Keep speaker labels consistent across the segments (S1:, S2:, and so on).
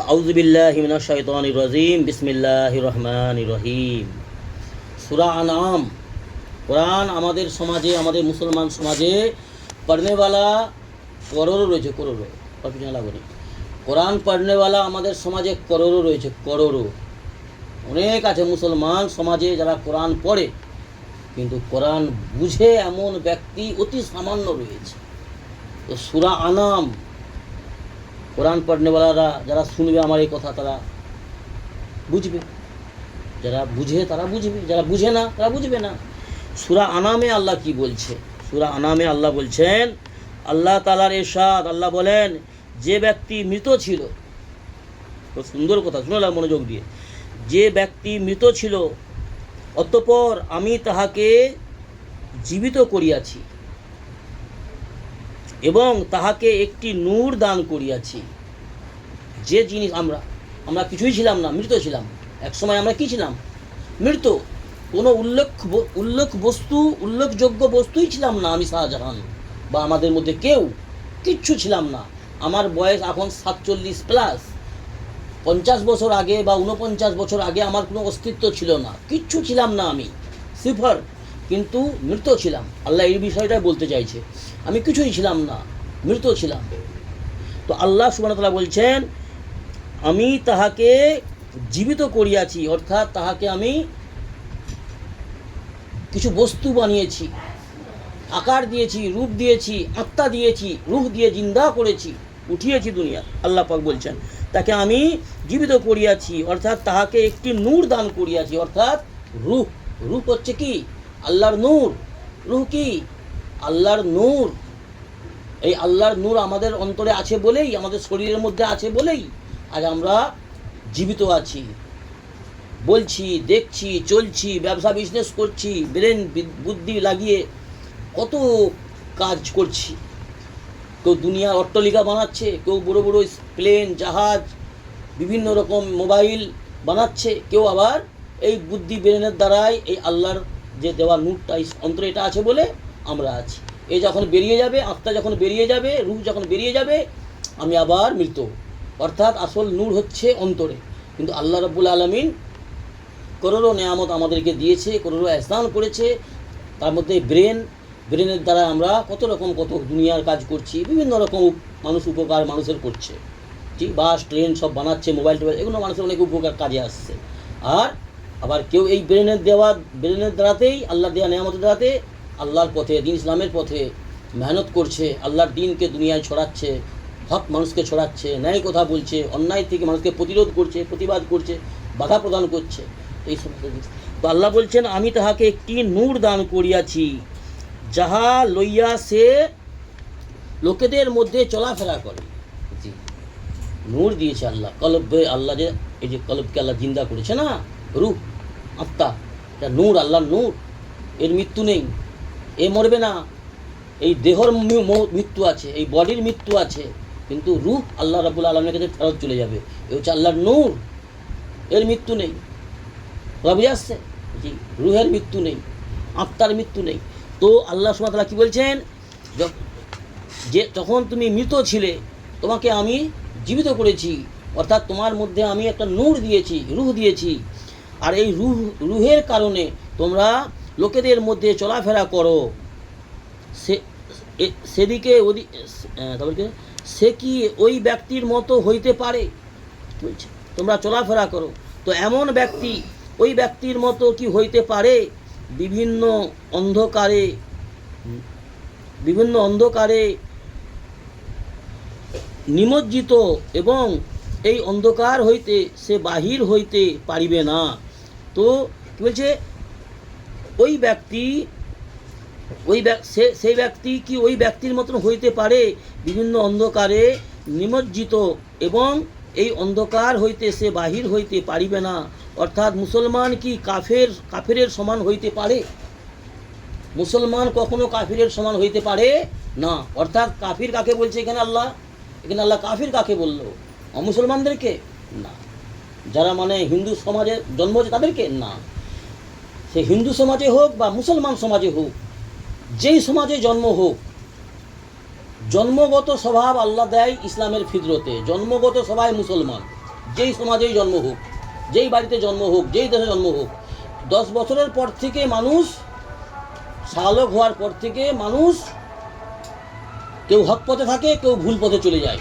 S1: আউযু বিল্লাহি মিনাশ শাইতানির রাজিম। বিসমিল্লাহির রহমানির রহিম। সূরা আনআম। কোরআন আমাদের সমাজে, আমাদের মুসলমান সমাজে পড়নেওয়ালা করোড়ো রয়েছে, করোড়ো। আর পিছনে লাগবে। কোরআন পড়নেওয়ালা আমাদের সমাজে করোড়ো রয়েছে, করোড়ো। অনেক আছে মুসলমান সমাজে যারা কোরআন পড়ে, কিন্তু কোরআন বুঝে এমন ব্যক্তি অতি সামান্য রয়েছে। তো সূরা আনআম কোরআন পড়নেওয়ালারা যারা শুনবে আমার এই কথা তারা বুঝবে, যারা বুঝে তারা বুঝবে, যারা বুঝে না তারা বুঝবে না। সূরা আনামে আল্লাহ কি বলছে? সূরা আনামে আল্লাহ বলছেন, আল্লাহ তাআলার ইরশাদ, আল্লাহ বলেন যে ব্যক্তি মৃত ছিল, তো সুন্দর কথা শুনলাম মনোযোগ দিয়ে, যে ব্যক্তি মৃত ছিল অতঃপর আমি তাহাকে জীবিত করিয়াছি এবং তাহাকে একটি নূর দান করিয়াছি। যে জিনিস আমরা কিছুই ছিলাম না, মৃত ছিলাম। এক সময় আমরা কি ছিলাম? মৃত। কোনো উল্লেখযোগ্য বস্তুই ছিলাম না। আমি শাহজাহান বা আমাদের মধ্যে কেউ কিচ্ছু ছিলাম না। আমার বয়স এখন 47+। 50 বছর আগে বা 49 বছর আগে আমার কোনো অস্তিত্ব ছিল না, কিচ্ছু ছিলাম না, আমি সিফার, কিন্তু মৃত ছিলাম। আল্লাহ এই বিষয়টাই বলতে চাইছে, আমি কিছুই ছিলাম না, মৃত ছিলাম। তো আল্লাহ সুবহানাহু ওয়া তাআলা বলছেন আমি তাহাকে জীবিত করিয়াছি, অর্থাৎ তাহাকে আমি কিছু বস্তু বানিয়েছি, আকার দিয়েছি, রূপ দিয়েছি, আত্মা দিয়েছি, রূহ দিয়ে জিন্দা করেছি, উঠিয়েছি দুনিয়া। আল্লাহ পাক বলছেন তাকে আমি জীবিত করিয়াছি, অর্থাৎ তাহাকে একটি নূর দান করিয়াছি, অর্থাৎ রূহ। রূহ হচ্ছে কি? আল্লাহর নূর। রূহ কি? আল্লাহর নূর। এই আল্লাহর নূর আমাদের অন্তরে আছে বলেই, আমাদের শরীরের মধ্যে আছে বলেই আজ আমরা জীবিত আছি, বলছি, দেখছি, চলছি, ব্যবসা বিজনেস করছি, ব্রেন বুদ্ধি লাগিয়ে কত কাজ করছি। কেউ দুনিয়া অট্টালিকা বানাচ্ছে, কেউ বড় বড় প্লেন, জাহাজ, বিভিন্ন রকম মোবাইল বানাচ্ছে, কেউ আবার এই বুদ্ধি ব্রেনের দ্বারাই এই আল্লাহর যে দেওয়া নূরটা অন্তরে এটা আছে বলে আমরা আছি। এই যখন বেরিয়ে যাবে, আত্মা যখন বেরিয়ে যাবে, রূহ যখন বেরিয়ে যাবে, আমি আবার মৃত। অর্থাৎ আসল নূর হচ্ছে অন্তরে। কিন্তু আল্লাহ রাব্বুল আলামিন করোড়ো নেয়ামত আমাদেরকে দিয়েছে, করোড়ো এহসান করেছে। তার মধ্যে ব্রেনের দ্বারা আমরা কত দুনিয়ার কাজ করছি, বিভিন্ন রকম মানুষ উপকার মানুষের করছে। ঠিক, বাস ট্রেন সব বানাচ্ছে, মোবাইল টোবাইল, এগুলো মানুষের অনেক উপকার কাজে আসছে। আর আবার কেউ এই ব্রেনের দ্বারাতেই, আল্লাহ দেওয়া নেয়ামতের দ্বারাতে আল্লাহর পথে, দিন ইসলামের পথে মেহনত করছে, আল্লাহর দিনকে দুনিয়ায় ছড়াচ্ছে, হক মানুষকে ছড়াচ্ছে, ন্যায় কথা বলছে, অন্যায় থেকে মানুষকে প্রতিরোধ করছে, প্রতিবাদ করছে, বাধা প্রদান করছে। এই সমস্ত জিনিস। তো আল্লাহ বলছেন আমি তাহাকে একটি নূর দান করিয়াছি, যাহা লইয়া সে লোকেদের মধ্যে চলাফেরা করে। জি, নূর দিয়েছে আল্লাহ। কলবে আল্লাহ যে, এই যে কলবকে আল্লাহ জিন্দা করেছে না, রূহ, আত্মা, এটা নূর, আল্লাহর নূর। এর মৃত্যু নেই, এ মরবে না। এই দেহর মৃত্যু আছে, এই বডির মৃত্যু আছে, কিন্তু রূহ আল্লাহ রাব্বুল আলামিনের কাছে ফেরত চলে যাবে। এ হচ্ছে আল্লাহর নূর, এর মৃত্যু নেই। বুঝে আসছে? জি, রূহের মৃত্যু নেই, আত্মার মৃত্যু নেই। তো আল্লাহ সুবহানাহু ওয়া তাআলা কি বলছেন? যে যখন তুমি মৃত ছিলে তোমাকে আমি জীবিত করেছি, অর্থাৎ তোমার মধ্যে আমি একটা নূর দিয়েছি, রূহ দিয়েছি। আর এই রূহের কারণে তোমরা লোকেদের মধ্যে চলাফেরা করো। সেদিকে তারপরে সে কি ওই ব্যক্তির মতো হইতে পারে? বলছে তোমরা চলাফেরা করো। তো এমন ব্যক্তি ওই ব্যক্তির মতো কি হইতে পারে? বিভিন্ন অন্ধকারে নিমজ্জিত, এবং এই অন্ধকার হইতে সে বাহির হইতে পারিবে না। তো কি বলছে? সেই ব্যক্তি কি ওই ব্যক্তির মতন হইতে পারে? বিভিন্ন অন্ধকারে নিমজ্জিত, এবং এই অন্ধকার হইতে সে বাহির হইতে পারিবে না। অর্থাৎ মুসলমান কি কাফেরের সমান হইতে পারে? মুসলমান কখনো কাফিরের সমান হইতে পারে না। অর্থাৎ কাফির কাকে বলছে এখানে আল্লাহ? এখানে আল্লাহ কাফির কাকে বলল? অমুসলমানদেরকে না। যারা মানে হিন্দু সমাজে জন্ম হয়েছে তাদেরকে না। সে হিন্দু সমাজে হোক বা মুসলমান সমাজে হোক, যেই সমাজে জন্ম হোক, জন্মগত স্বভাব আল্লাহ দেয় ইসলামের ফিতরতে, জন্মগত সবাই মুসলমান। যেই সমাজেই জন্ম হোক, যেই বাড়িতে জন্ম হোক, যেই দেশে জন্ম হোক, 10 বছরের পর থেকে মানুষ, শালক হওয়ার পর থেকে মানুষ কেউ হক পথে থাকে, কেউ ভুল পথে চলে যায়,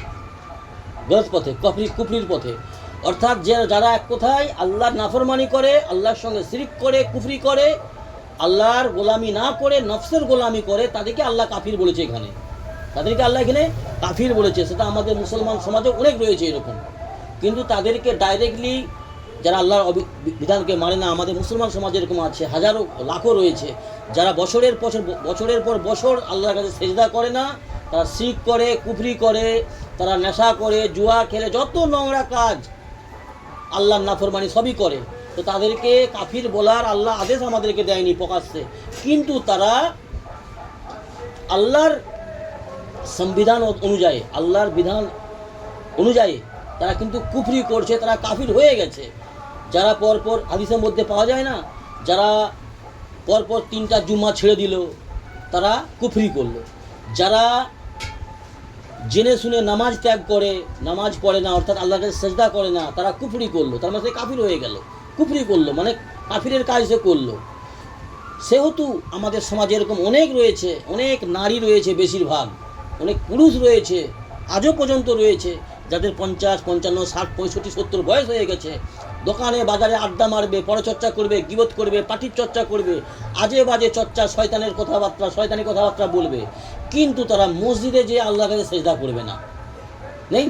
S1: গলত পথে, কুফরির পথে। অর্থাৎ যারা এক কথায় আল্লাহর নাফরমানি করে, আল্লাহর সঙ্গে শিরক করে, কুফরি করে, আল্লাহর গোলামি না করে নফসের গোলামি করে, তাদেরকে আল্লাহ কাফির বলেছে। এখানে তাদেরকে আল্লাহ এখানে কাফির বলেছে। সেটা আমাদের মুসলমান সমাজে অনেক রয়েছে এরকম। কিন্তু তাদেরকে ডাইরেক্টলি যারা আল্লাহর বিধানকে মানে না, আমাদের মুসলমান সমাজে এরকম আছে, হাজারো লাখো রয়েছে, যারা বছরের পর বছর আল্লাহর কাছে সেজদা করে না, তারা শিরক করে, কুফরি করে, তারা নেশা করে, জুয়া খেলে, যত নোংরা কাজ, আল্লাহর নাফরমানি সবই করে। তো তাদেরকে কাফির বলার আল্লাহ আদেশ আমাদেরকে দেয়নি প্রকাশ্যে, কিন্তু তারা আল্লাহর সংবিধান অনুযায়ী, আল্লাহর বিধান অনুযায়ী তারা কিন্তু কুফরি করছে, তারা কাফির হয়ে গেছে। যারা পরপর, হাদিসের মধ্যে পাওয়া যায় না, যারা পরপর 3টা জুম্মা ছেড়ে দিল, তারা কুফরি করলো। যারা জেনে শুনে নামাজ ত্যাগ করে, নামাজ পড়ে না, অর্থাৎ আল্লাহকে সেজদা করে না, তারা কুফরি করলো। তার মানে কাফির হয়ে গেল। কুফরি করলো মানে কাফিরের কাজ সে করলো। সেহেতু আমাদের সমাজে এরকম অনেক রয়েছে, অনেক নারী রয়েছে, বেশিরভাগ অনেক পুরুষ রয়েছে, আজও পর্যন্ত রয়েছে, যাদের 50, 55, 60, 65, 70 বয়স হয়ে গেছে। দোকানে বাজারে আড্ডা মারবে, পরচর্চা করবে, গীবত করবে, পাটির চর্চা করবে, আজে বাজে চর্চা, শয়তানের কথাবার্তা, শয়তানি কথাবার্তা বলবে, কিন্তু তারা মসজিদে যেয়ে আল্লাহর কাছে সেজদা করবে না। নেই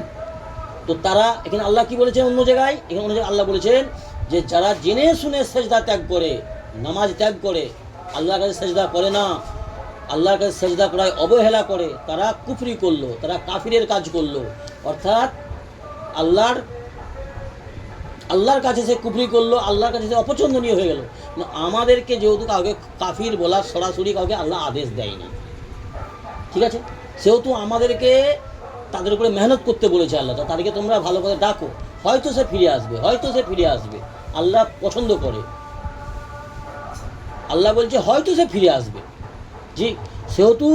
S1: তো তারা, এখানে আল্লাহ কি বলেছেন অন্য জায়গায়, এখানে অন্য জায়গায় আল্লাহ বলেছেন যে যারা জেনে শুনে সেজদা ত্যাগ করে, নামাজ ত্যাগ করে, আল্লাহর কাছে সেজদা করে না, আল্লাহর কাছে সেজদা করায় অবহেলা করে, তারা কুফরি করলো, তারা কাফিরের কাজ করলো। অর্থাৎ আল্লাহর কাছে সে কুফরি করলো, আল্লাহর কাছে সে অপছন্দনীয় হয়ে গেল। আমাদেরকে যেহেতু কাউকে কাফির বলার সরাসরি কাউকে আল্লাহ আদেশ দেয়নি, ঠিক আছে, সেহেতু আমাদেরকে তাদের উপরে মেহনত করতে বলেছে আল্লাহ। তাদেরকে তোমরা ভালো করে ডাকো, হয়তো সে ফিরে আসবে, হয়তো সে ফিরে আসবে। আল্লাহ পছন্দ করে, আল্লাহ বলছে হয়তো সে ফিরে আসবে। জি, সেহেতু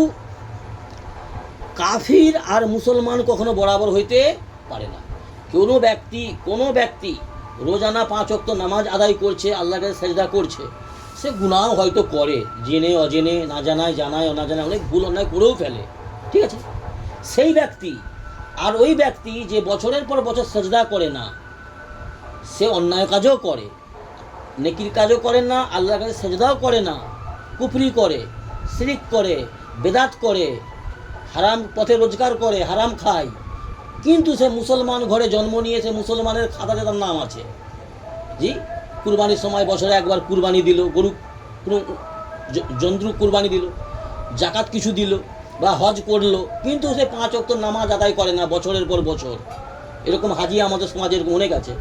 S1: কাফির আর মুসলমান কখনো বরাবর হইতে পারে না। কোনো ব্যক্তি রোজানা 5 ওয়াক্ত নামাজ আদায় করছে, আল্লাহর কাছে সেজদা করছে, সে গুনাহ হয়তো করে, জেনে অজেনে, না জানায়, জানায় অনাজানায়, অনেক ভুল অন্যায় করেও ফেলে, ঠিক আছে। সেই ব্যক্তি আর ওই ব্যক্তি যে বছরের পর বছর সেজদা করে না, সে অন্যায় কাজও করে, নেকির কাজও করে না, আল্লাহর কাছে সেজদাও করে না, কুফরি করে, শিরক করে, বেদাত করে, হারাম পথে রোজগার করে, হারাম খায়, কিন্তু সে মুসলমান ঘরে জন্ম নিয়েছে, মুসলমানের খাতাতে তার নাম আছে। জি, কুরবানির সময় বছরে একবার কুরবানি দিল, গরু কোনো জন্তু কুরবানি দিল, জাকাত কিছু দিল, বা হজ করলো, কিন্তু সে 5 ওয়াক্ত নামাজ আদায় করে না বছরের পর বছর। এরকম হাজি আমাদের সমাজে এরকম অনেক আছে।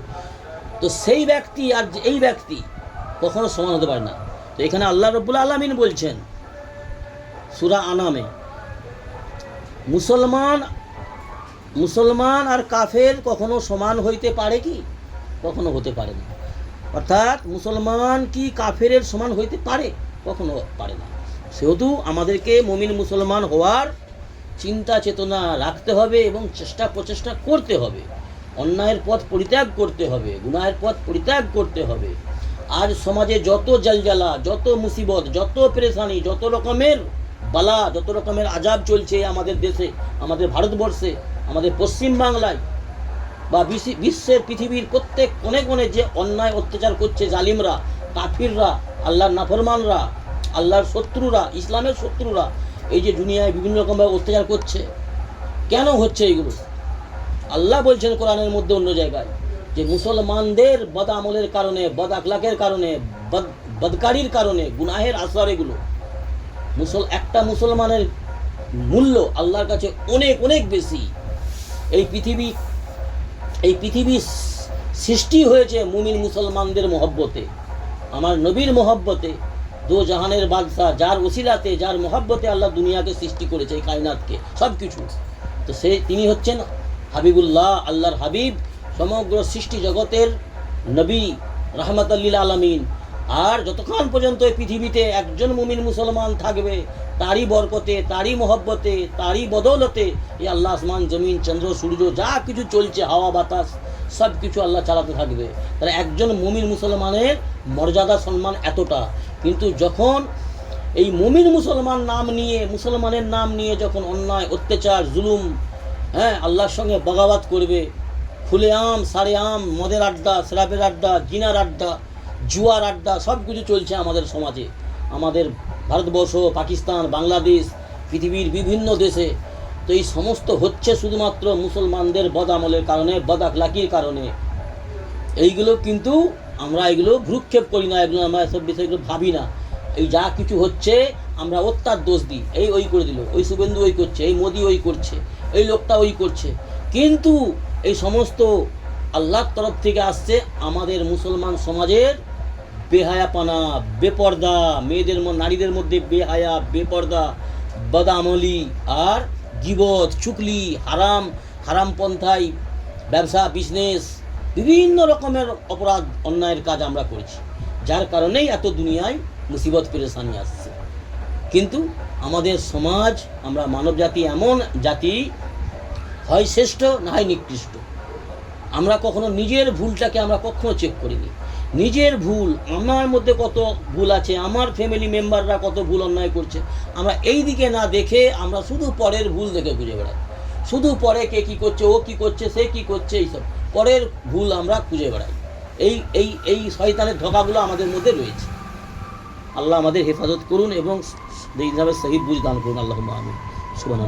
S1: তো সেই ব্যক্তি আর এই ব্যক্তি কখনো সমান হতে পারে না। তো এখানে আল্লাহ রাব্বুল আলামিন বলছেন সূরা আনামে, মুসলমান আর কাফের কখনো সমান হইতে পারে কি? কখনো হতে পারে না। অর্থাৎ মুসলমান কি কাফেরের সমান হইতে পারে? কখনো পারে না। সেহেতু আমাদেরকে মুমিন মুসলমান হওয়ার চিন্তা চেতনা রাখতে হবে এবং প্রচেষ্টা করতে হবে। অন্যায়ের পথ পরিত্যাগ করতে হবে, গুনাহের পথ পরিত্যাগ করতে হবে। আজ সমাজে যত জলজালা, যত মুসিবত, যত পেরেশানি, যত রকমের বালা, যত রকমের আজাব চলছে আমাদের দেশে, আমাদের ভারতবর্ষে, আমাদের পশ্চিম বাংলায়, বা বিশ্বের পৃথিবীর প্রত্যেক কোণে কোণে যে অন্যায় অত্যাচার করছে জালিমরা, কাফিররা, আল্লাহর নাফরমানরা, আল্লাহর শত্রুরা, ইসলামের শত্রুরা, এই যে দুনিয়ায় বিভিন্ন রকমভাবে অত্যাচার করছে, কেন হচ্ছে এগুলো? আল্লাহ বলছেন কোরআনের মধ্যে অন্য জায়গায় যে মুসলমানদের বদ আমলের কারণে, বদ আখলাকের কারণে, বদকারির কারণে, গুনাহের আসর এগুলো। একটা মুসলমানের মূল্য আল্লাহর কাছে অনেক অনেক বেশি। এই পৃথিবী সৃষ্টি হয়েছে মুমিন মুসলমানদের মহব্বতে, আমার নবীর মহব্বতে, দো জাহানের বাদশাহ, যার ওসিলাতে, যার মহব্বতে আল্লাহ দুনিয়াকে সৃষ্টি করেছে, এই কায়নাতকে, সব কিছু। তো তিনি হচ্ছেন হাবিবুল্লাহ, আল্লাহর হাবিব, সমগ্র সৃষ্টি জগতের নবী, রাহমাতাল লিল আলামিন। আর যতক্ষণ পর্যন্ত এই পৃথিবীতে একজন মুমিন মুসলমান থাকবে, তারই বরকতে, তারই মহব্বতে, তারই বদৌলতে এই আল্লাহ আসমান, জমিন, চন্দ্র, সূর্য, যা কিছু চলছে, হাওয়া বাতাস, সব কিছু আল্লাহ চালাতে থাকবে। তাহলে একজন মুমিন মুসলমানের মর্যাদা সম্মান এতটা, কিন্তু যখন এই মুমিন মুসলমান নাম নিয়ে, মুসলমানের নাম নিয়ে যখন অন্যায় অত্যাচার জুলুম, আল্লাহর সঙ্গে বগাবত করবে, খুলেআম সারেআম মদের আড্ডা, শরাবের আড্ডা, জিনার আড্ডা, জুয়ার আড্ডা সব কিছু চলছে আমাদের সমাজে, আমাদের ভারতবর্ষ, পাকিস্তান, বাংলাদেশ, পৃথিবীর বিভিন্ন দেশে। তো এই সমস্ত হচ্ছে শুধুমাত্র মুসলমানদের বদামলের কারণে, বদাখলাকির কারণে। এইগুলো কিন্তু আমরা এগুলো ভ্রুক্ষেপ করি না, এগুলো আমরা এসব বিষয়গুলো ভাবি না। এই যা কিছু হচ্ছে আমরা ওর দোষ দিই, এই ওই করে দিল, ওই শুভেন্দু ওই করছে, এই মোদি ওই করছে, এই লোকটা ওই করছে। কিন্তু এই সমস্ত আল্লাহর তরফ থেকে আসছে আমাদের মুসলমান সমাজের বেহায়াপনা, বেপর্দা, মেয়েদের নারীদের মধ্যে বেহায়া, বেপর্দা, বদামলি আর গীবত, চুগলি, হারাম পন্থায় ব্যবসা, বিজনেস, বিভিন্ন রকমের অপরাধ অন্যায়ের কাজ আমরা করছি, যার কারণেই এত দুনিয়ায় মুসিবত পেরেশানি আসছে। কিন্তু আমাদের সমাজ, আমরা মানব জাতি এমন জাতি, হয় শ্রেষ্ঠ না হয় নিকৃষ্ট। আমরা কখনো নিজের ভুলটাকে আমরা কখনো চেক করিনি। নিজের ভুল, আমার মধ্যে কত ভুল আছে, আমার ফ্যামিলি মেম্বাররা কত ভুল অন্যায় করছে, আমরা এই দিকে না দেখে আমরা শুধু পরের ভুল দেখে খুঁজে বেড়াই। শুধু পরে কে কী করছে, ও কী করছে, সে কী করছে, এইসব পরের ভুল আমরা খুঁজে বেড়াই। এই শয়তানের ধোঁকাগুলো আমাদের মধ্যে রয়েছে। আল্লাহ আমাদের হেফাজত করুন এবং এইভাবে সহি বুঝ দান করুন। আল্লাহুম্মা আমিন। সুবহানাল্লাহ।